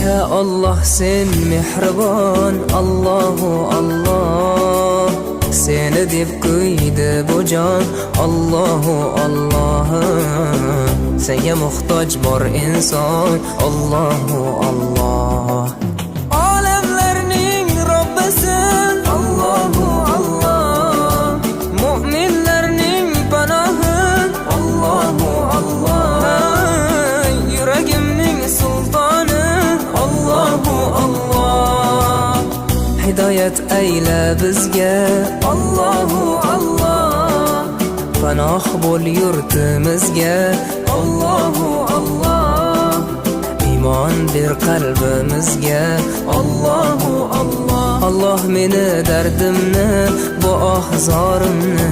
Ya Allah sen mehribon, Allahu Allah. Seni deb kuydi bu jon, Allahu Allah. Senga muhtoj bor inson, Allahu Allah. Olamlarning Robbisin, Allahu Allah. Mu'minlarning panohi, Allahu Allah. Yuragimning sultoni, Allahu Allah. Hidoyat ayla bizga, Allahu Allah. Panoh bo'l yurtimizga, Allahu Allah. Iymon ber qalbimizga, Allahu Allah. Allah meni dardimni, bu ohzorimni